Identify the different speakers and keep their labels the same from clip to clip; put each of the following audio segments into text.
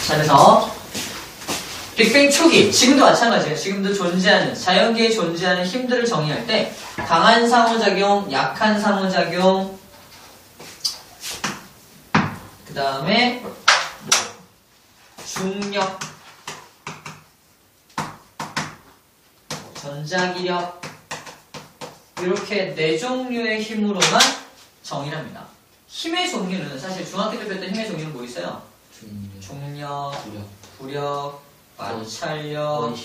Speaker 1: 자, 그래서 빅뱅 초기, 지금도 마찬가지예요. 지금도 존재하는, 자연계에 존재하는 힘들을 정의할 때 강한 상호작용, 약한 상호작용, 그 다음에 뭐 중력, 전자기력, 이렇게 네 종류의 힘으로만 정의를 합니다. 힘의 종류는 사실 중학교 때 배웠던 힘의 종류는 뭐 있어요? 중력, 부력, 마찰력,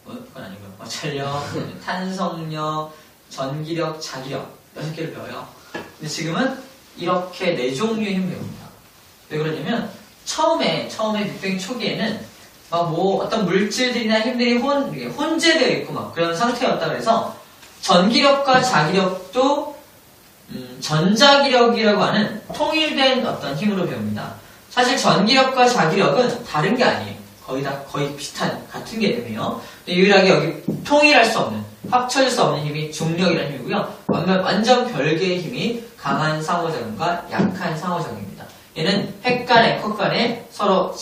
Speaker 1: 그건 아니고요. 마찰력, 탄성력, 전기력, 자기력 6개를 배워요. 근데 지금은 이렇게 네 종류의 힘을 배웁니다. 왜 그러냐면 처음에 빅뱅 초기에는 막 뭐 어떤 물질들이나 힘들이 혼재되어 있고 막 그런 상태였다 그래서 전기력과 자기력도 전자기력이라고 하는 통일된 어떤 힘으로 배웁니다. 사실 전기력과 자기력은 다른 게 아니에요. 거의 비슷한 같은 개념이에요. 유일하게 여기 통일할 수 없는, 합쳐질 수 없는 힘이 중력이라는 힘이고요. 완전 별개의 힘이 강한 상호작용과 약한 상호작용입니다. 얘는 핵간, 앵커 간에 서로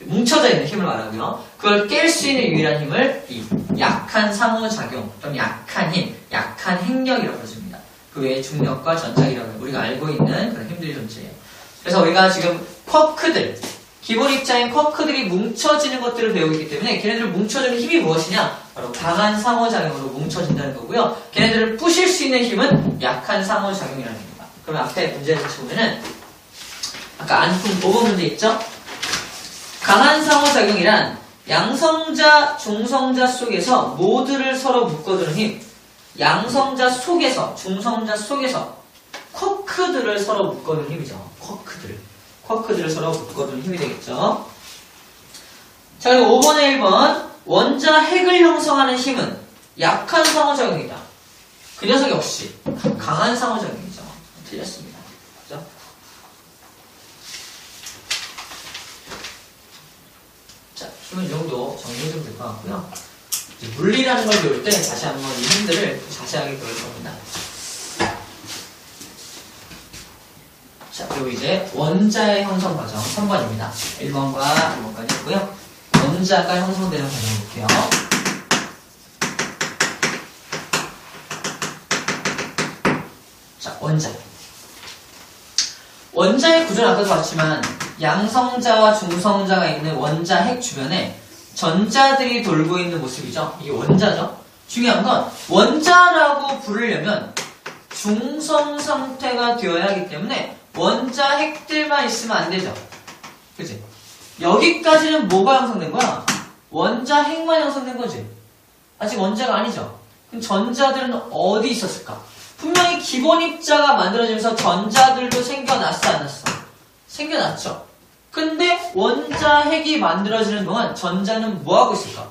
Speaker 1: 뭉쳐져 있는 힘을 말하고요. 그걸 깰 수 있는 유일한 힘을 이 약한 상호작용, 또는 약한 힘, 약한 핵력이라고 부릅니다. 그 외에 중력과 전자기력을 우리가 알고 있는 그런 힘들이 존재해요. 그래서 우리가 지금 쿼크들, 기본 입자인 쿼크들이 뭉쳐지는 것들을 배우고 있기 때문에 걔네들을 뭉쳐주는 힘이 무엇이냐? 바로 강한 상호작용으로 뭉쳐진다는 거고요. 걔네들을 부실 수 있는 힘은 약한 상호작용이라는 겁니다. 그러면 앞에 문제를 다시 보면은 아까 안품 5번 문제 있죠? 강한 상호작용이란 양성자, 중성자 속에서 모두를 서로 묶어두는 힘, 양성자 속에서, 중성자 속에서 쿼크들을 서로 묶어두는 힘이죠. 쿼크들을 서로 묶어두는 힘이 되겠죠. 자, 그리고 5번에 1번 원자 핵을 형성하는 힘은 약한 상호작용이다. 그 녀석 역시 강한 상호작용이죠. 틀렸습니다. 그죠? 자, 힘은 이 정도 정리해주면 될 것 같고요. 물리라는 걸 배울 때 다시 한번 이 힘들을 자세하게 배울 겁니다. 자, 그리고 이제 원자의 형성 과정 3번입니다. 1번과 2번까지 있고요. 원자가 형성되는 과정을 볼게요. 자, 원자의 구조는 아까도 봤지만 양성자와 중성자가 있는 원자 핵 주변에 전자들이 돌고 있는 모습이죠. 이게 원자죠. 중요한 건 원자라고 부르려면 중성 상태가 되어야 하기 때문에 원자 핵들만 있으면 안 되죠. 그치? 여기까지는 뭐가 형성된 거야? 원자 핵만 형성된 거지. 아직 원자가 아니죠. 그럼 전자들은 어디 있었을까? 분명히 기본 입자가 만들어지면서 전자들도 생겨났어, 안 났어? 생겨났죠. 근데 원자 핵이 만들어지는 동안 전자는 뭐 하고 있을까?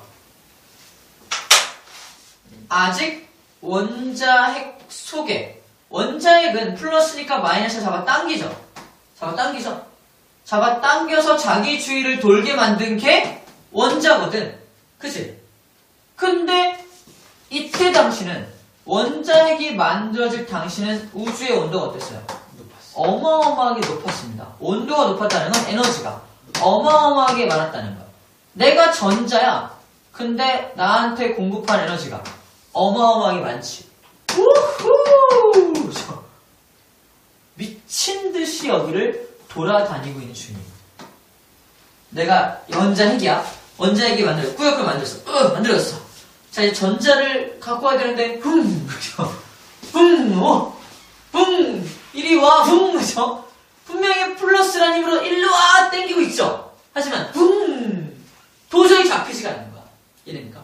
Speaker 1: 아직 원자 핵 속에 원자 핵은 플러스니까 마이너스 잡아당기죠. 잡아당겨서 자기 주위를 돌게 만든 게 원자거든. 그치? 근데 이때 당시는 원자 핵이 만들어질 당시는 우주의 온도가 어땠어요? 어마어마하게 높았습니다. 온도가 높았다는 건 에너지가 어마어마하게 많았다는 거야. 내가 전자야. 근데 나한테 공급한 에너지가 어마어마하게 많지. 우후! 미친 듯이 여기를 돌아다니고 있는 중이에요. 내가 원자 핵이야. 원자 핵이 꾸역꾸역 만들었어. 자, 이제 전자를 갖고 와야 되는데, 이리 와, 그죠? 분명히 플러스라는 힘으로 일로 와, 땡기고 있죠? 하지만, 도저히 잡히지가 않는 거야. 이래니까.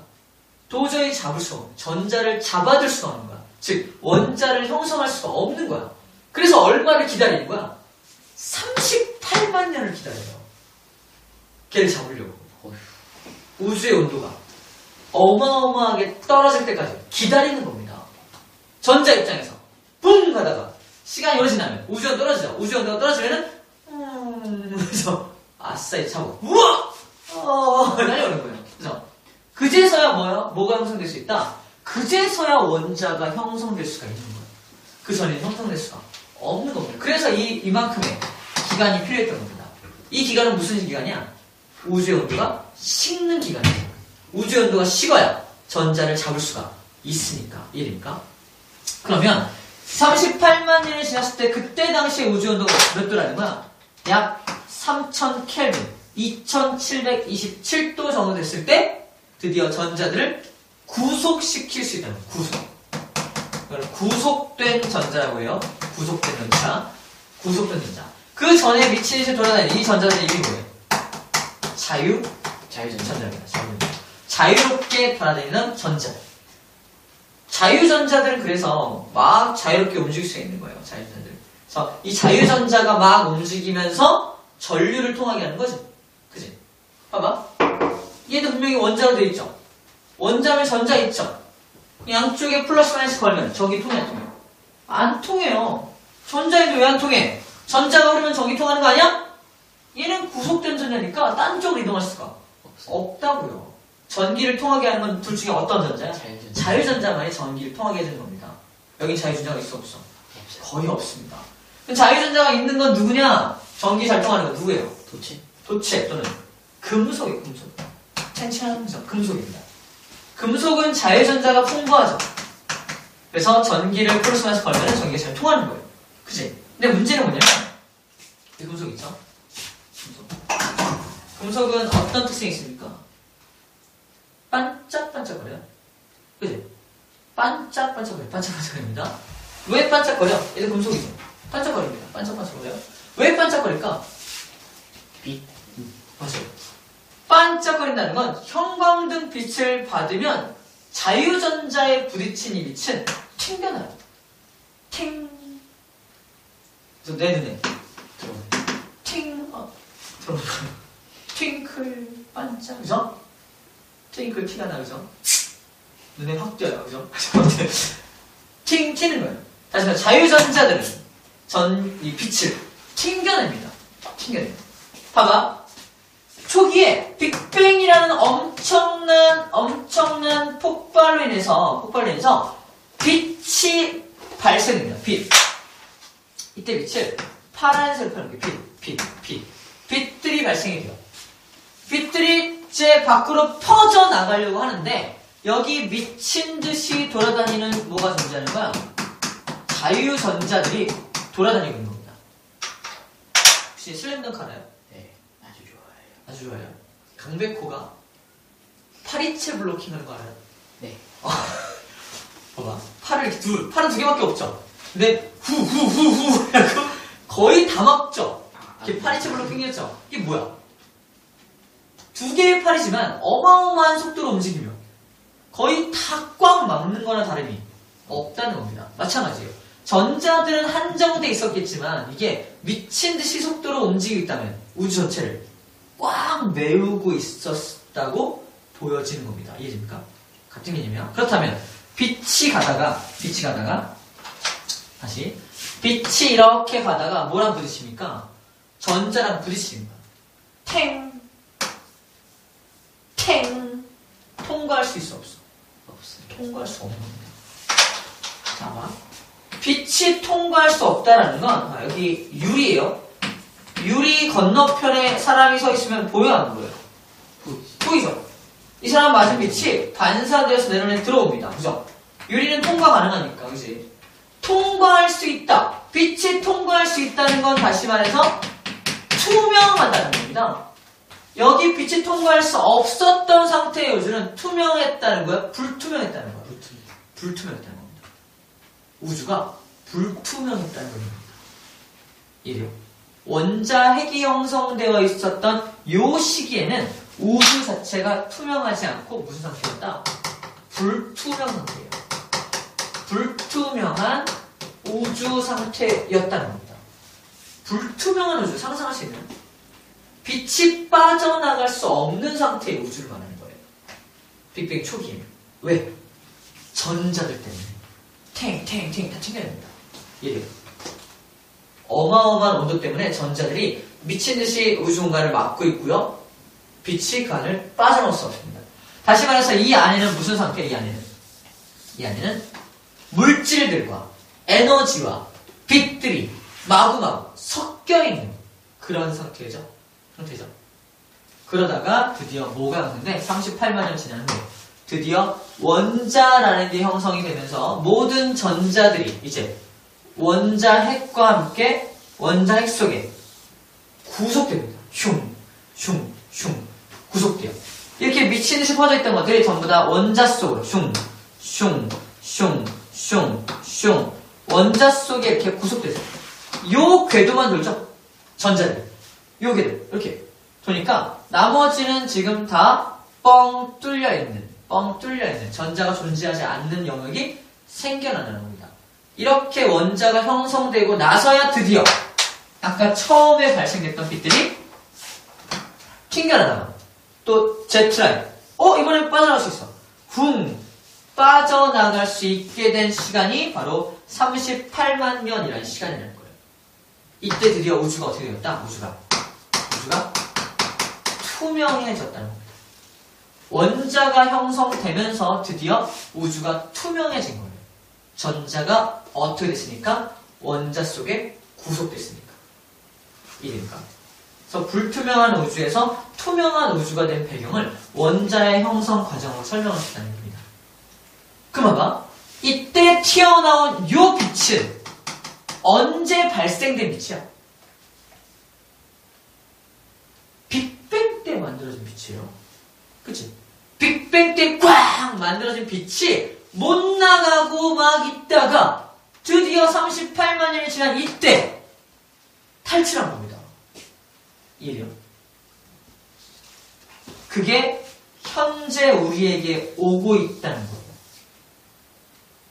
Speaker 1: 도저히 잡을 수가 없는, 전자를 잡아줄 수가 없는 거야. 즉, 원자를 형성할 수가 없는 거야. 그래서 얼마를 기다리는 거야? 38만 년을 기다려요. 걔를 잡으려고. 우주의 온도가 어마어마하게 떨어질 때까지 기다리는 겁니다. 전자 입장에서 뿡 가다가 시간이 오래 지나면 우주온 떨어지죠. 우주온도가 떨어지면은 그래서 아싸 차고 우와 날려오는 거예요. 그래서 그제서야 뭐가 형성될 수 있다? 그제서야 원자가 형성될 수가 있는 거예요. 그 전에는 형성될 수가 없는 겁니다. 그래서 이만큼의 기간이 필요했던 겁니다. 이 기간은 무슨 기간이야? 우주의 온도가 식는 기간이야. 우주의 온도가 식어야 전자를 잡을 수가 있으니까. 이해됩니까? 그러면 38만 년이 지났을 때 그때 당시에 우주 온도가 몇 도라는 거야? 약 3000 켈빈, 2727도 정도 됐을 때 드디어 전자들을 구속시킬 수 있다는 거예요. 구속된 전자라고 해요. 구속된 전자. 구속된 전자. 그 전에 미친듯이 돌아다니는 이 전자들의 이름이 뭐예요? 자유전자입니다. 자유롭게 돌아다니는 전자. 자유전자들은 그래서 막 자유롭게 움직일 수 있는 거예요. 자유전자들. 그래서 이 자유전자가 막 움직이면서 전류를 통하게 하는 거지. 그지? 봐봐. 얘도 분명히 원자로 되어 있죠. 원자면 전자 있죠. 양쪽에 플러스 마이너스 걸면 전기 통해 안 통해? 안 통해요. 전자인데 왜 안 통해? 전자가 흐르면 전기 통하는 거 아니야? 얘는 구속된 전자니까 딴 쪽으로 이동할 수가 없다고요. 전기를 통하게 하는 건 둘 중에 어떤 전자야? 자유전자만이 전기를 통하게 해주는 겁니다. 여기 자유전자가 있어 없어? 거의 없습니다. 그럼 자유전자가 있는 건 누구냐? 전기 잘 통하는 건 누구예요? 도체 또는 금속이에요. 금속. 탱탱한 금속. 금속입니다. 금속은 자유전자가 풍부하죠. 그래서 전기를 플러스 마이너스 걸면 전기가 잘 통하는 거예요. 그치? 근데 문제는 뭐냐면 이 금속 있죠? 금속은 어떤 특징이 있습니까? 반짝반짝거려요. 그치? 반짝반짝거려요. 반짝반짝거립니다. 왜 반짝거려? 얘도 금속이죠. 반짝거립니다. 반짝반짝거려요. 왜 반짝거릴까? 빛. 맞아요. 반짝거린다는 건 형광등 빛을 받으면 자유전자에 부딪힌 이 빛은 튕겨나요. 팅. 그래서 내 눈에 들어오네. 팅. 들어오는 거예요. 팅클 반짝. 그죠? 팅클 티가 나. 그죠? 눈에 확 띄어요. 그죠? 팅 튀는 거예요. 다시 말해 자유전자들은 이 빛을 튕겨냅니다. 튕겨냅니다. 봐봐. 초기에 빅뱅이라는 엄청난 폭발로 인해서 빛이 발생됩니다. 빛. 이때 빛을 파란색으로 표현한 게 빛들이 발생이 돼요. 빛들이 이제 밖으로 퍼져 나가려고 하는데 여기 미친 듯이 돌아다니는 뭐가 존재하는 거야? 자유전자들이 돌아다니고 있는 겁니다. 혹시 슬램덩크 알아요? 아주 좋아요. 강백호가 팔이체 블로킹 하는 거 알아요?
Speaker 2: 네.
Speaker 1: 봐봐. 팔은 두 개밖에 없죠? 근데 후후후후 하고 거의 다 막죠? 이게 팔이체 블로킹이었죠? 이게 뭐야? 두 개의 팔이지만 어마어마한 속도로 움직이며 거의 다 꽉 막는 거나 다름이 없다는 겁니다. 마찬가지예요. 전자들은 한정돼 있었겠지만 이게 미친 듯이 속도로 움직이고 있다면 우주 전체를 꽉 메우고 있었다고 보여지는 겁니다. 이해됩니까? 같은 개념이야. 그렇다면 빛이 가다가 다시 빛이 이렇게 가다가 뭐랑 부딪힙니까? 전자랑 부딪힙니다. 탱 통과할 수 있어 없어? 통과할 수 없는 겁니다. 자, 빛이 통과할 수 없다라는 건 여기 유리예요. 유리 건너편에 사람이 서 있으면 보여 안 보여요? 보이죠? 이 사람 맞은 빛이 반사되어서 내 눈에 들어옵니다. 그죠? 유리는 통과 가능하니까, 그지? 통과할 수 있다. 빛이 통과할 수 있다는 건 다시 말해서 투명하다는 겁니다. 여기 빛이 통과할 수 없었던 상태의 우주는 투명했다는 거야? 불투명했다는 거야? 불투명했다는 겁니다. 우주가 불투명했다는 겁니다. 이래요. 원자핵이 형성되어 있었던 요 시기에는 우주 자체가 투명하지 않고 무슨 상태였다? 불투명 상태예요. 불투명한 우주 상태였다는 겁니다. 불투명한 우주 상상할 수 있나요? 빛이 빠져나갈 수 없는 상태의 우주를 말하는 거예요. 빅뱅 초기에. 왜? 전자들 때문에. 탱 다 튕겨냅니다. 이래요. 어마어마한 온도 때문에 전자들이 미친듯이 우주 공간을 막고 있고요. 빛이 그 안을 빠져나올 수 없습니다. 다시 말해서 이 안에는 무슨 상태예요? 이 안에는 물질들과 에너지와 빛들이 마구마구 섞여 있는 그런 상태죠. 형태죠. 그러다가 드디어 뭐가 형성돼? 38만 년 지난 후에 드디어 원자라는 게 형성이 되면서 모든 전자들이 이제 원자핵과 함께 원자핵 속에 구속됩니다. 슝 구속돼요. 이렇게 미친 듯이 퍼져 있던 것들이 전부 다 원자 속으로 슝 원자 속에 이렇게 구속돼서 요 궤도만 돌죠. 전자들 요 궤도 이렇게 도니까 나머지는 지금 다 뻥 뚫려 있는 전자가 존재하지 않는 영역이 생겨나는 겁니다. 이렇게 원자가 형성되고 나서야 드디어 아까 처음에 발생됐던 빛들이 튕겨나다가 또 Z라인 이번엔 빠져나갈 수 있어. 빠져나갈 수 있게 된 시간이 바로 38만 년이라는 시간이라는 거예요. 이때 드디어 우주가 어떻게 되었다? 우주가 투명해졌다는 겁니다. 원자가 형성되면서 드디어 우주가 투명해진 거예요. 전자가 어떻게 됐으니까? 원자 속에 구속됐으니까. 이해됩니까? 그래서 불투명한 우주에서 투명한 우주가 된 배경을 원자의 형성 과정으로 설명할 수 있다는 겁니다. 그럼 봐봐. 이때 튀어나온 요 빛은 언제 발생된 빛이야? 빅뱅 때 만들어진 빛이에요. 그치? 빅뱅 때 꽉 만들어진 빛이 못 나가고 막 있다가 드디어 38만 년이 지난 이때 탈출한 겁니다. 이해돼요? 그게 현재 우리에게 오고 있다는 거예요.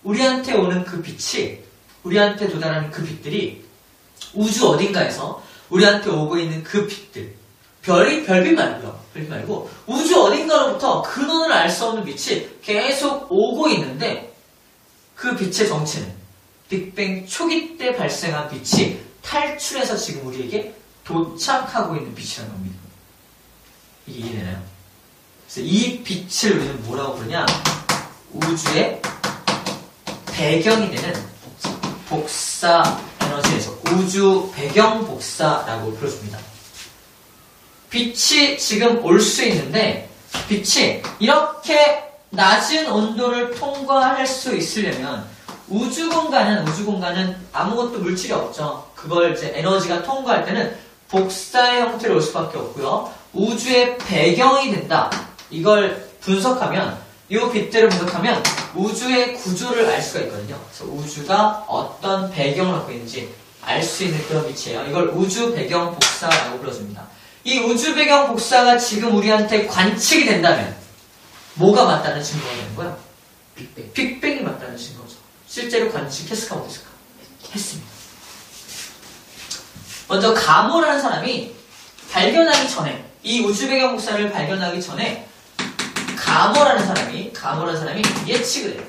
Speaker 1: 우리한테 오는 그 빛이, 우리한테 도달하는 그 빛들이 우주 어딘가에서 우리한테 오고 있는 그 빛들, 별빛 말고 우주 어딘가로부터 근원을 알 수 없는 빛이 계속 오고 있는데 그 빛의 정체는 빅뱅 초기 때 발생한 빛이 탈출해서 지금 우리에게 도착하고 있는 빛이라는 겁니다. 이게 이해되나요? 그래서 이 빛을 우리는 뭐라고 부르냐? 우주의 배경이 되는 복사 에너지에서 우주 배경 복사라고 불러줍니다. 빛이 지금 올 수 있는데 빛이 이렇게 낮은 온도를 통과할 수 있으려면 우주 공간은 아무것도 물질이 없죠. 그걸 이제 에너지가 통과할 때는 복사의 형태로 올 수밖에 없고요. 우주의 배경이 된다. 이걸 분석하면 이 빛들을 분석하면 우주의 구조를 알 수가 있거든요. 그래서 우주가 어떤 배경을 갖고 있는지 알 수 있는 그런 빛이에요. 이걸 우주 배경 복사라고 불러줍니다. 이 우주 배경 복사가 지금 우리한테 관측이 된다면 뭐가 맞다는 증거가 되는 거야? 빅뱅이 맞다는 증거죠. 실제로 관측했을까 못했을까? 했습니다. 먼저 가모라는 사람이 발견하기 전에 이 우주 배경 복사를 발견하기 전에 가모라는 사람이 예측을 해요.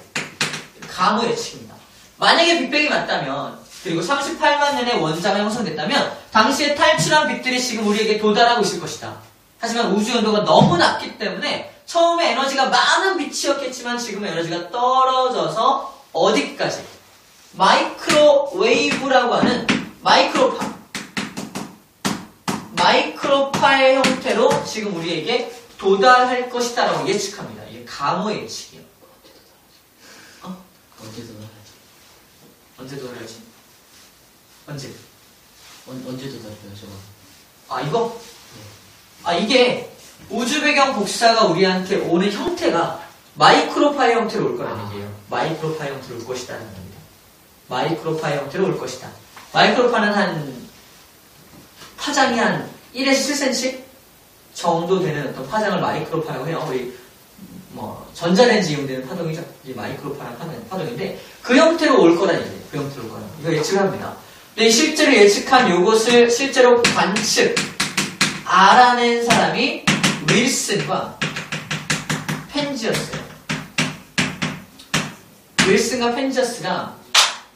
Speaker 1: 가모 예측입니다. 만약에 빅뱅이 맞다면 그리고 38만 년에 원자가 형성됐다면 당시에 탈출한 빛들이 지금 우리에게 도달하고 있을 것이다. 하지만 우주 온도가 너무 낮기 때문에 처음에 에너지가 많은 빛이었겠지만 지금은 에너지가 떨어져서 어디까지? 마이크로웨이브라고 하는 마이크로파의 형태로 지금 우리에게 도달할 것이다 라고 예측합니다. 이게 가모의 예측이에요. 언제 도달하지? 언제
Speaker 2: 도달해요, 저거?
Speaker 1: 이거? 네. 이게 우주 배경 복사가 우리한테 오는 형태가 마이크로파의 형태로 올 거라는 얘기예요. 마이크로파의 형태로 올 것이다는 겁니다. 마이크로파의 형태로 올 것이다. 마이크로파는 파장이 한 1에서 7cm 정도 되는 어떤 파장을 마이크로파라고 해요. 우리 전자레인지 이용되는 파동이죠. 이게 마이크로파라는 파동인데 그 형태로 올 거라는 얘기예요. 그 형태로 올 거라는 이거 예측을 합니다. 근데 실제로 예측한 요것을 실제로 알아낸 사람이 윌슨과 펜지어스예요. 윌슨과 펜지어스가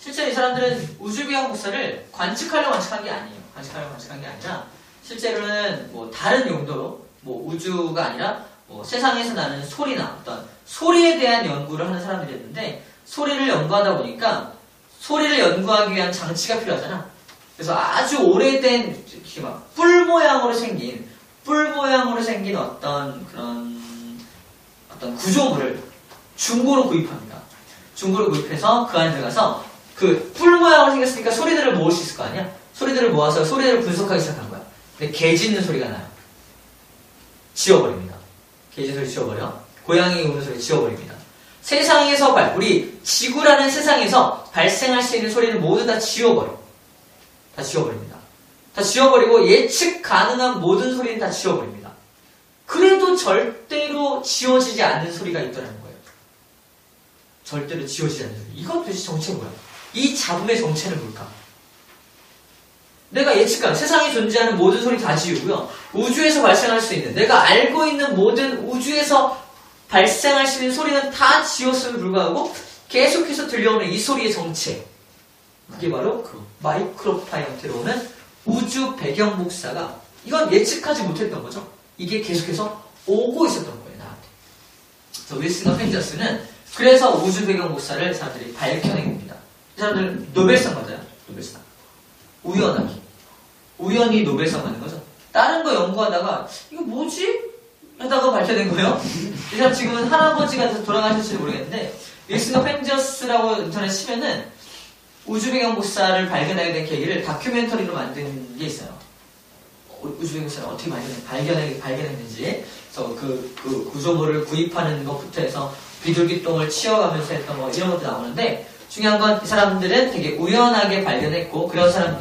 Speaker 1: 실제로 이 사람들은 우주배경 복사를 관측하려고 관측한 게 아니에요. 관측하려고 관측한 게 아니라 실제로는 다른 용도로 우주가 아니라 세상에서 나는 소리나 어떤 소리에 대한 연구를 하는 사람들이었는데 소리를 연구하다 보니까 소리를 연구하기 위한 장치가 필요하잖아. 그래서 아주 오래된 이렇게 막 뿔 모양으로 생긴 어떤 그런 어떤 구조물을 중고로 구입합니다. 중고로 구입해서 그 안에 들어가서 그 뿔 모양으로 생겼으니까 소리들을 모을 수 있을 거 아니야? 소리들을 모아서 소리를 분석하기 시작한 거야. 근데 개 짖는 소리가 나요. 지워버립니다. 개 짖는 소리 지워버려. 고양이 우는 소리 지워버립니다. 세상에서 우리 지구라는 세상에서 발생할 수 있는 소리를 모두 다 지워버려. 다 지워버립니다. 다 지워버리고 예측 가능한 모든 소리는 다 지워버립니다. 그래도 절대로 지워지지 않는 소리가 있더라는 거예요. 절대로 지워지지 않는 소리. 이건 도대체 정체가 뭐야? 이 잡음의 정체는 뭘까? 내가 예측한 세상에 존재하는 모든 소리 다 지우고요. 우주에서 발생할 수 있는 내가 알고 있는 모든 우주에서 발생할 수 있는 소리는 다 지웠음에 불구하고 계속해서 들려오는 이 소리의 정체. 그게 바로 마이크로파 형태로 오는 우주 배경 복사가 이건 예측하지 못했던 거죠. 이게 계속해서 오고 있었던 거예요. 나한테. 그래서 윌슨과 펜저스는 그래서 우주 배경 복사를 사람들이 밝혀낸 겁니다. 이 사람들은 노벨상 받아요. 노벨상. 우연히 노벨상 받는 거죠. 다른 거 연구하다가 이거 뭐지? 하다가 밝혀낸 거예요. 이 사람 지금은 할아버지가 돌아가실지 모르겠는데 윌슨과 펜저스라고 인터넷 치면은 우주 배경 복사를 발견하게 된 계기를 다큐멘터리로 만든 게 있어요. 우주 배경 복사를 어떻게 발견했는지. 그래서 그 구조물을 구입하는 것부터 해서 비둘기똥을 치워가면서 했던 뭐 이런 것도 나오는데 중요한 건 이 사람들은 되게 우연하게 발견했고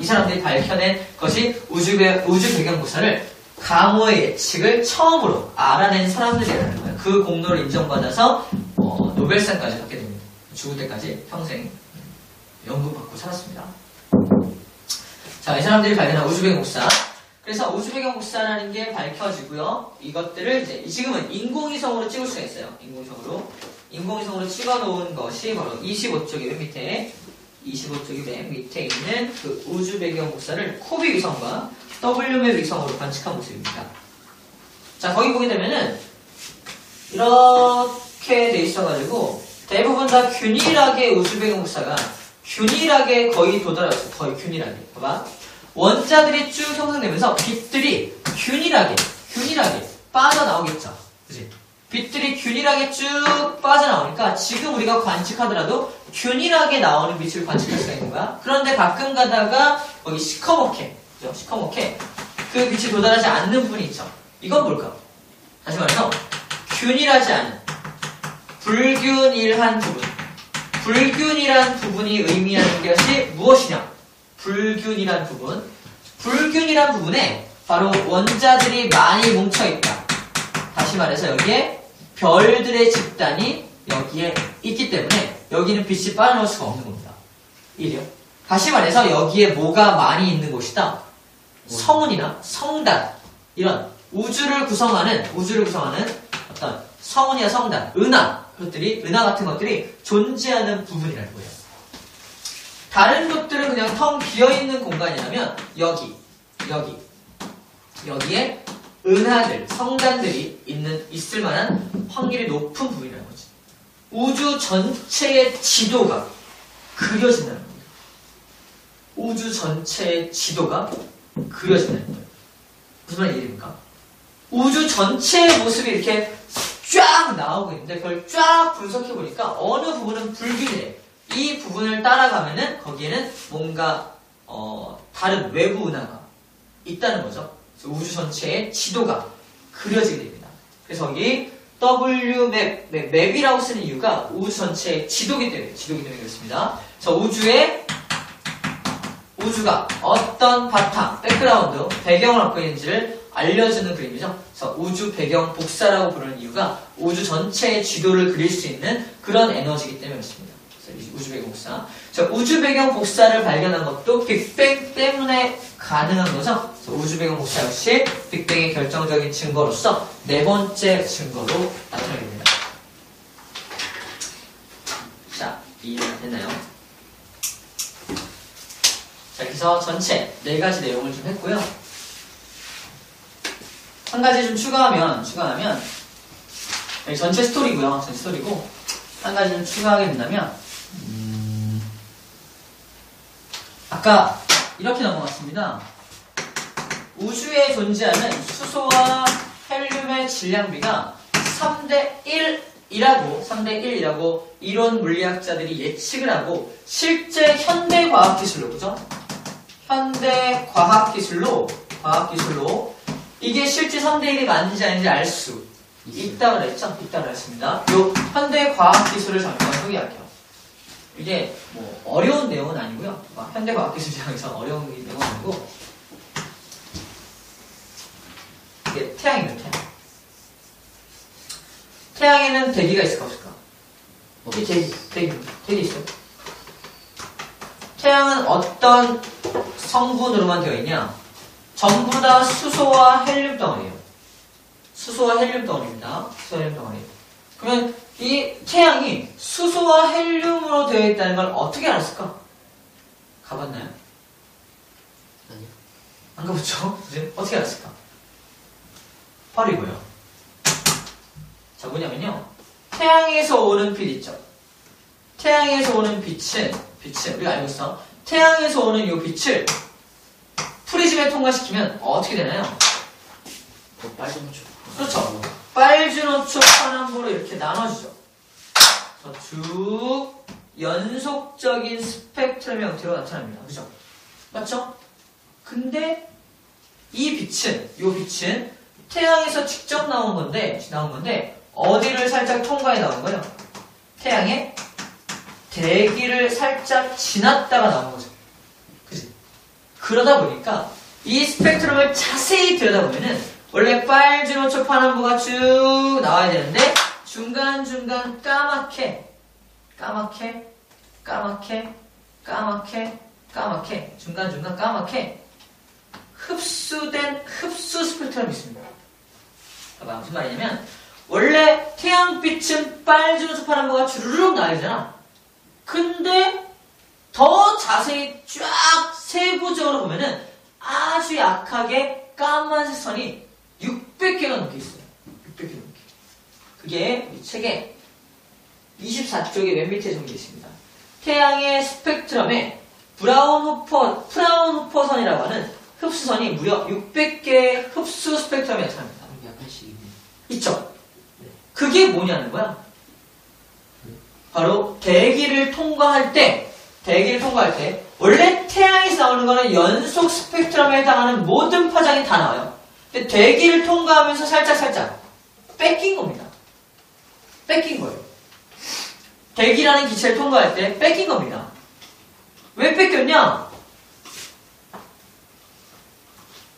Speaker 1: 이 사람들이 밝혀낸 것이 우주 배경 복사를 감호의 예측을 처음으로 알아낸 사람들이라는 거예요. 그 공로를 인정받아서 노벨상까지 받게 됩니다. 죽을 때까지 평생 연구받고 살았습니다. 자, 이 사람들이 발견한 우주 배경 복사. 그래서 우주 배경 복사라는 게 밝혀지고요. 이것들을 이제 지금은 인공위성으로 찍을 수가 있어요. 인공위성으로 찍어놓은 것이 바로 25쪽의 맨 밑에 있는 그 우주 배경 복사를 코비 위성과 WMAP 위성으로 관측한 모습입니다. 자, 거기 보게 되면은 이렇게 돼 있어가지고 대부분 다 균일하게 우주 배경 복사가 균일하게 거의 도달했어요. 거의 균일하게. 봐봐. 원자들이 쭉 형성되면서 빛들이 균일하게 빠져나오겠죠. 그치? 빛들이 균일하게 쭉 빠져나오니까 지금 우리가 관측하더라도 균일하게 나오는 빛을 관측할 수가 있는 거야. 그런데 가끔 가다가 거기 시커멓게 그 빛이 도달하지 않는 부분이 있죠. 이건 뭘까? 다시 말해서 균일하지 않은 불균일한 부분이 의미하는 것이 무엇이냐? 불균일한 부분에 바로 원자들이 많이 뭉쳐있다. 다시 말해서 여기에 별들의 집단이 여기에 있기 때문에 여기는 빛이 빠져나올 수가 없는 겁니다. 이래요. 다시 말해서 여기에 뭐가 많이 있는 곳이다. 성운이나 성단 이런 우주를 구성하는 어떤 성운이나 성단, 은하 같은 것들이 존재하는 부분이라는 거예요. 다른 것들은 그냥 텅 비어있는 공간이라면 여기에 은하들, 성단들이 있을 만한 확률이 높은 부분이라는 거지. 우주 전체의 지도가 그려진다는 겁니다. 우주 전체의 지도가 그려진다는 거예요. 무슨 말입니까? 우주 전체의 모습이 이렇게 쫙 나오고 있는데 그걸 쫙 분석해보니까 어느 부분은 불균일해. 이 부분을 따라가면은 거기에는 뭔가 다른 외부 은하가 있다는 거죠. 그래서 우주 전체의 지도가 그려지게 됩니다. 그래서 여기 맵이라고 쓰는 이유가 우주 전체의 지도기 때문에 그렇습니다. 그래서 우주가 어떤 바탕, 백그라운드, 배경을 갖고 있는지를 알려주는 그림이죠. 그래서 우주 배경 복사라고 부르는 이유가 우주 전체의 지도를 그릴 수 있는 그런 에너지이기 때문에 그렇습니다. 그래서 우주 배경 복사. 우주 배경 복사를 발견한 것도 빅뱅 때문에 가능한 거죠. 그래서 우주 배경 복사 역시 빅뱅의 결정적인 증거로서 네 번째 증거로 나타나게 됩니다. 자, 이해가 됐나요? 자, 그래서 전체 네 가지 내용을 좀 했고요. 한 가지 좀 추가하면 전체 스토리고요. 전체 스토리고 한 가지 좀 추가하게 된다면 아까 이렇게 넘어갔습니다. 우주에 존재하는 수소와 헬륨의 질량비가 3대 1이라고 이론 물리학자들이 예측을 하고 실제 현대 과학기술로 그죠? 현대 과학기술로 이게 실제 3대 1이 맞는지 아닌지 알 수 있다고 그랬죠? 있다고 그랬습니다. 요 현대 과학기술을 잠깐 소개할게요. 이게 뭐 어려운 내용은 아니고요. 현대 과학기술장에서 어려운 내용은 아니고 이게 태양이에요. 태양에는 대기가 있을까 없을까? 이 대기 있어요. 태양은 어떤 성분으로만 되어 있냐? 전부 다 수소와 헬륨 덩어리예요. 수소와 헬륨 덩어리입니다. 수소와 헬륨 덩어리. 그러면 이 태양이 수소와 헬륨으로 되어 있다는 걸 어떻게 알았을까? 가봤나요?
Speaker 2: 아니요.
Speaker 1: 안 가봤죠? 이제 어떻게 알았을까? 바로 이거예요. 자, 뭐냐면요. 태양에서 오는 빛 있죠? 태양에서 오는 빛은 우리가 알고 있어. 태양에서 오는 이 빛을 프리즘에 통과시키면 어떻게 되나요?
Speaker 2: 빨간 초.
Speaker 1: 그렇죠. 빨주노초 환원부로 이렇게 나눠주죠. 쭉 연속적인 스펙트럼의 형태로 나타납니다. 그죠? 맞죠? 근데 이 빛은 태양에서 직접 나온 건데 어디를 살짝 통과해 나온 거예요? 태양의 대기를 살짝 지났다가 나온 거죠. 그지? 그러다 보니까 이 스펙트럼을 자세히 들여다보면은 원래 빨주노초 환원부가 쭉 나와야 되는데 중간중간 까맣게 중간중간 까맣게 흡수된 흡수 스펙트럼이 있습니다. 봐봐, 무슨 말이냐면 원래 태양빛은 빨주노초 환원부가 주르륵 나와야 되잖아. 근데 더 자세히 쫙 세부적으로 보면은 아주 약하게 까만색 선이 600개가 넘게 있어요. 600개 넘게. 그게 이 책에 24쪽에 맨 밑에 적혀 있습니다. 태양의 스펙트럼에 프라운호퍼 선이라고 하는 흡수선이 무려 600개의 흡수 스펙트럼이 나타납니다.
Speaker 2: 약간씩 있네.
Speaker 1: 있죠? 그게 뭐냐는 거야? 바로 대기를 통과할 때 원래 태양에서 나오는 거는 연속 스펙트럼에 해당하는 모든 파장이 다 나와요. 근데 대기를 통과하면서 살짝 뺏긴 겁니다. 뺏긴 거예요. 대기라는 기체를 통과할 때 뺏긴 겁니다. 왜 뺏겼냐?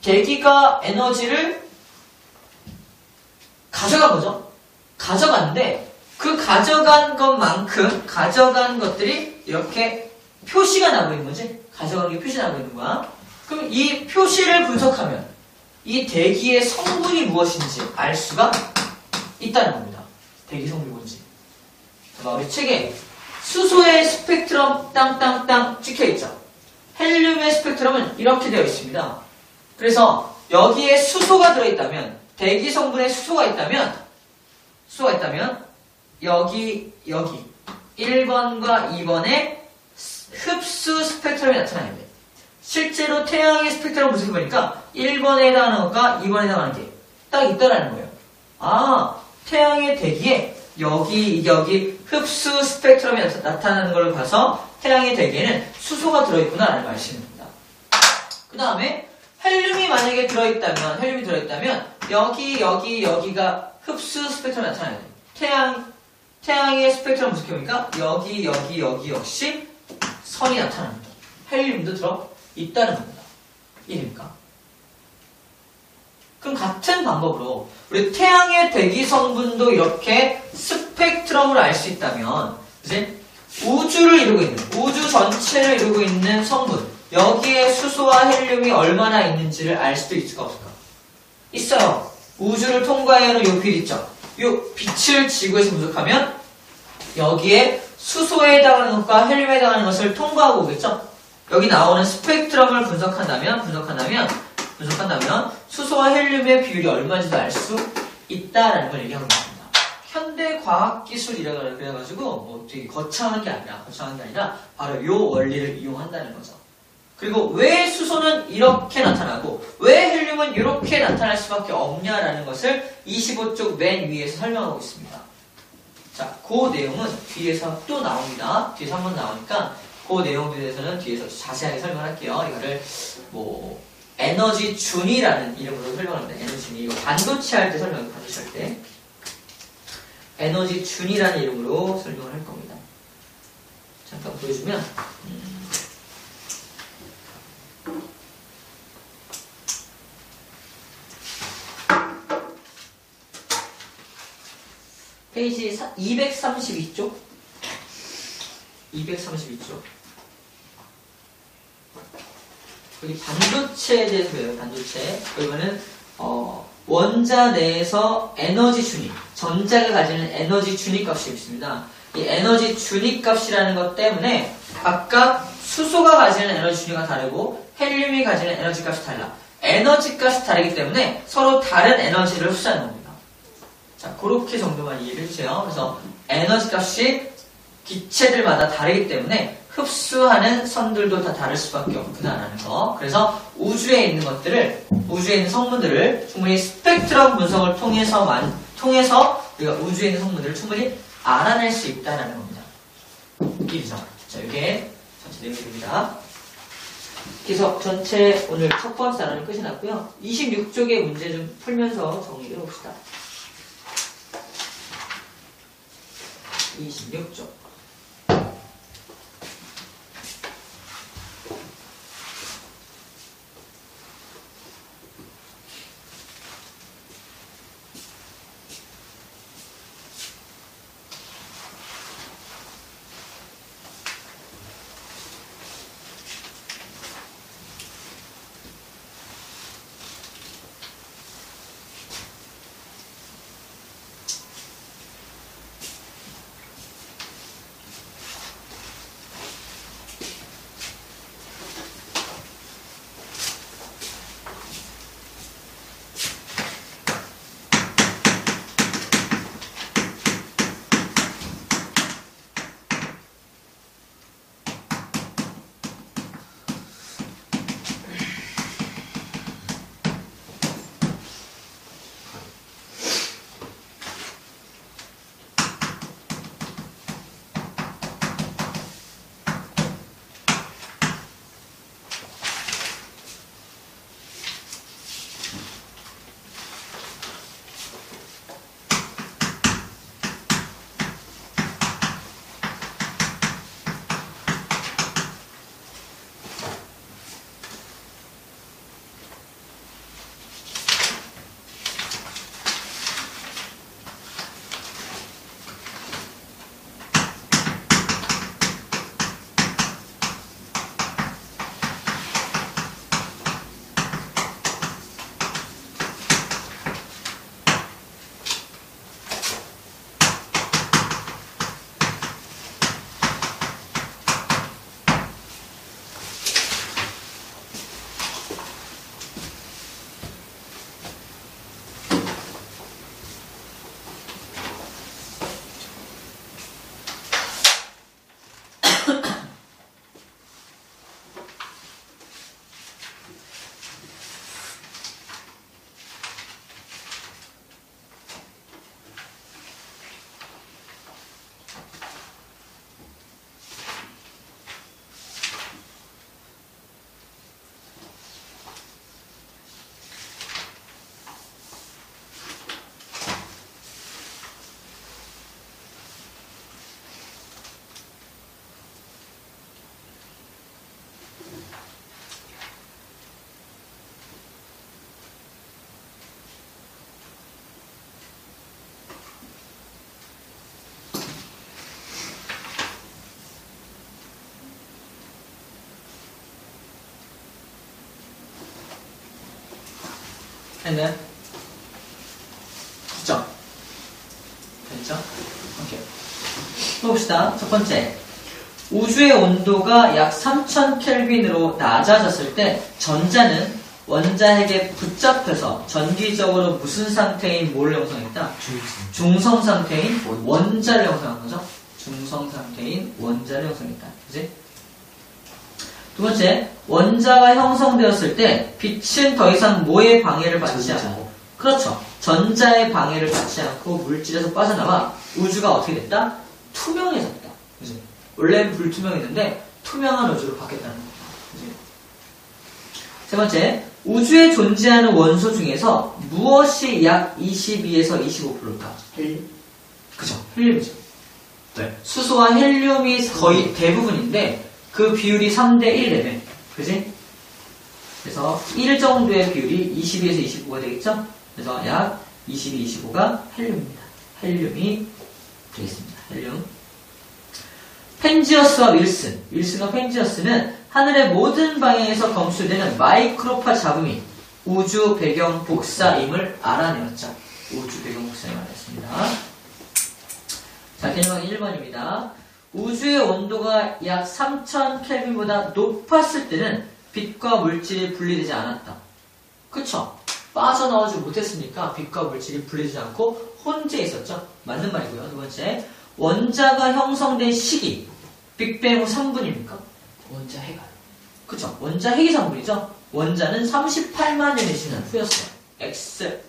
Speaker 1: 대기가 에너지를 가져간 거죠. 가져갔는데 그 가져간 것들이 이렇게 표시가 나고 있는 거지. 가져간 게 표시가 나고 있는 거야. 그럼 이 표시를 분석하면 이 대기의 성분이 무엇인지 알 수가 있다는 겁니다. 대기 성분이 뭔지. 우리 책에 수소의 스펙트럼 땅땅땅 찍혀있죠. 헬륨의 스펙트럼은 이렇게 되어 있습니다. 그래서 여기에 수소가 들어있다면 대기 성분에 수소가 있다면 여기 1번과 2번에 흡수 스펙트럼이 나타나야 돼. 실제로 태양의 스펙트럼 분석해보니까 1번에 해당하는 것과 2번에 해당하는 게 딱 있다라는 거예요. 아, 태양의 대기에 여기 흡수 스펙트럼이 나타나는 걸 봐서 태양의 대기에는 수소가 들어있구나라는 걸 알 수 있는 겁니다. 그 다음에 헬륨이 만약에 들어있다면 여기가 흡수 스펙트럼이 나타나야 돼요. 태양의 스펙트럼 분석해보니까 여기 역시 선이 나타납니다. 헬륨도 들어있다는 겁니다. 이해됩니까? 그럼 같은 방법으로 우리 태양의 대기 성분도 이렇게 스펙트럼으로 알 수 있다면 이제 우주 전체를 이루고 있는 성분 여기에 수소와 헬륨이 얼마나 있는지를 알 수도 있을까 없을까? 있어요. 우주를 통과해오는 요 빛 있죠? 요 빛을 지구에서 분석하면 여기에 수소에 해당하는 것과 헬륨에 해당하는 것을 통과하고 오겠죠? 여기 나오는 스펙트럼을 분석한다면 수소와 헬륨의 비율이 얼마인지도 알 수 있다라는 걸 얘기하고 있습니다. 현대 과학기술이라고 그래가지고 뭐 되게 거창한 게 아니라 바로 요 원리를 이용한다는 거죠. 그리고 왜 수소는 이렇게 나타나고 왜 헬륨은 이렇게 나타날 수밖에 없냐라는 것을 25쪽 맨 위에서 설명하고 있습니다. 자, 그 내용은 뒤에서 또 나옵니다. 뒤에서 한번 나오니까 그 내용들에 대해서는 뒤에서 자세하게 설명할게요. 이거를 뭐 에너지 준이라는 이름으로 설명합니다. 에너지 준이. 이거 반도체 할 때 설명해요. 반도체 할 때. 에너지 준이라는 이름으로 설명을 할 겁니다. 잠깐 보여주면 페이지 232쪽 232쪽 여기 반도체에 대해서 배워요. 반도체. 그러면은 원자 내에서 에너지 준위, 전자가 가지는 에너지 준위 값이 있습니다. 이 에너지 준위 값이라는 것 때문에 각각 수소가 가지는 에너지 준위가 다르고 헬륨이 가지는 에너지 값이 달라. 에너지 값이 다르기 때문에 서로 다른 에너지를 흡수하는 겁니다. 자, 그렇게 정도만 이해를 해주세요. 그래서 에너지 값이 기체들마다 다르기 때문에 흡수하는 선들도 다 다를 수밖에 없구나라는 거. 그래서 우주에 있는 것들을, 우주에 있는 성분들을 충분히 스펙트럼 분석을 통해서 우리가 우주에 있는 성분들을 충분히 알아낼 수 있다는 겁니다. 길죠. 자, 이게 전체 내용이 됩니다. 그래서 전체 오늘 첫 번째 단원이 끝이 났고요. 26쪽의 문제 좀 풀면서 정리를 해봅시다. 26쪽. 했나요? 됐죠? 됐죠? 오케이. 또 봅시다. 첫 번째. 우주의 온도가 약 3000켈빈으로 낮아졌을 때 전자는 원자핵에 붙잡혀서 전기적으로 무슨 상태인 뭘 형성했다? 중성 상태인 원자를 형성한 거죠? 중성 상태인 원자를 형성했다. 그지? 두 번째, 원자가 형성되었을 때 빛은 더 이상 뭐의 방해를 받지 않고, 그렇죠. 전자의 방해를 받지 않고 물질에서 빠져나와 우주가 어떻게 됐다? 투명해졌다. 그지? 원래는 불투명했는데 투명한 우주로 바뀌었다는 겁니다. 그지? 세 번째, 우주에 존재하는 원소 중에서 무엇이 약 22에서 25%일까?
Speaker 2: 헬륨?
Speaker 1: 그죠? 헬륨이죠. 네. 수소와 헬륨이 거의 대부분인데 그 비율이 3대1이래. 그지? 그래서 1 정도의 비율이 22에서 25가 되겠죠? 그래서 약 22, 25가 헬륨입니다. 헬륨이 되겠습니다. 헬륨. 펜지어스와 윌슨과 펜지어스는 하늘의 모든 방향에서 검출되는 마이크로파 잡음이 우주 배경 복사임을 알아내었죠. 우주 배경 복사임을 알아냈습니다. 자, 개념하기 1번입니다. 우주의 온도가 약 3000켈빈보다 높았을 때는 빛과 물질이 분리되지 않았다. 그쵸? 빠져나오지 못했으니까 빛과 물질이 분리되지 않고 혼재 있었죠. 맞는 말이고요. 두 번째, 원자가 형성된 시기 빅뱅 후 3분입니까?
Speaker 2: 원자 핵.
Speaker 1: 그쵸? 원자 핵이 3분이죠. 원자는 38만 년이 지난 후였어요. X.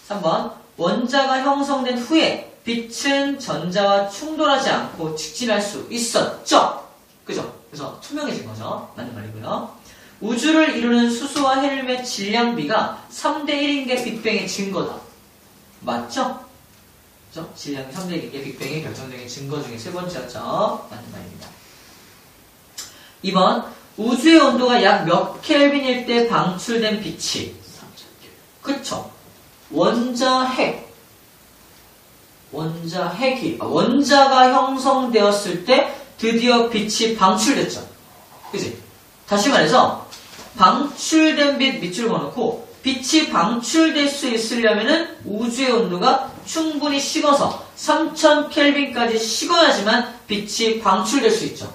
Speaker 1: 3번, 원자가 형성된 후에 빛은 전자와 충돌하지 않고 직진할 수 있었죠. 그죠? 그래서 투명해진 거죠. 맞는 말이고요. 우주를 이루는 수소와 헬륨의 질량비가 3대1인 게 빅뱅의 증거다. 맞죠? 그죠? 질량이 3대1인 게 빅뱅의 결정적인 증거 중에 세 번째였죠. 맞는 말입니다. 2번, 우주의 온도가 약 몇 켈빈일 때 방출된 빛이
Speaker 2: 3000켈빈.
Speaker 1: 그쵸? 원자가 형성되었을 때 드디어 빛이 방출됐죠. 그치? 다시 말해서 방출된 빛 밑줄 그어놓고 빛이 방출될 수 있으려면은 우주의 온도가 충분히 식어서 3000켈빈까지 식어야지만 빛이 방출될 수 있죠.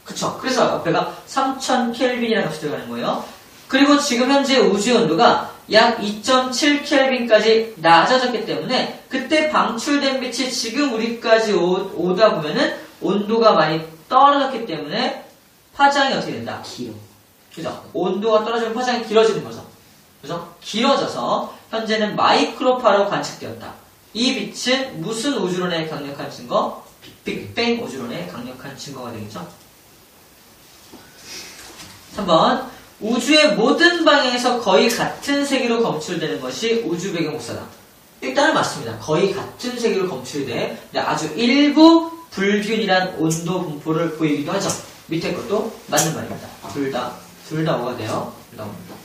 Speaker 1: 그쵸? 그래서 앞에가 3000켈빈이라는 값이 들어가는 거예요. 그리고 지금 현재 우주의 온도가 약 2.7켈빈까지 낮아졌기 때문에 그때 방출된 빛이 지금 우리까지 오다 보면은 온도가 많이 떨어졌기 때문에 파장이 어떻게 된다?
Speaker 2: 길어.
Speaker 1: 그죠? 온도가 떨어지면 파장이 길어지는 거죠. 그죠? 길어져서 현재는 마이크로파로 관측되었다. 이 빛은 무슨 우주론의 강력한 증거? 빅뱅 우주론의 강력한 증거가 되겠죠? 3번, 우주의 모든 방향에서 거의 같은 세기로 검출되는 것이 우주 배경 복사다. 일단은 맞습니다. 거의 같은 세기로 검출돼. 근데 아주 일부 불균이란 온도 분포를 보이기도 하죠. 밑에 것도 맞는 말입니다. 둘 다 5가 돼요. 둘 다 5입니다.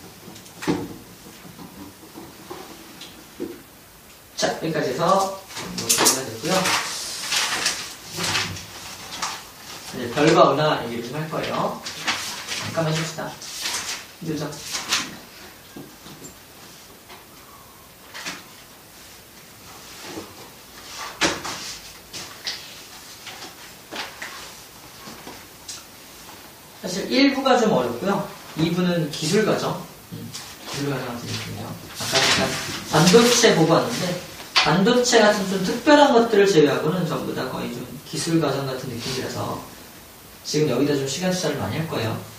Speaker 1: 자, 여기까지 해서 정리가 됐고요. 이제 별과 은하 얘기를 좀 할 거예요. 잠깐만 쉽시다. 힘들죠? 사실 1부가 좀 어렵고요. 2부는 기술과정. 기술과정 같은 느낌이에요. 아까 잠깐 반도체 보고 왔는데 반도체 같은 좀 특별한 것들을 제외하고는 전부 다 거의 좀 기술과정 같은 느낌이라서 지금 여기다 좀 시간 투자를 많이 할 거예요.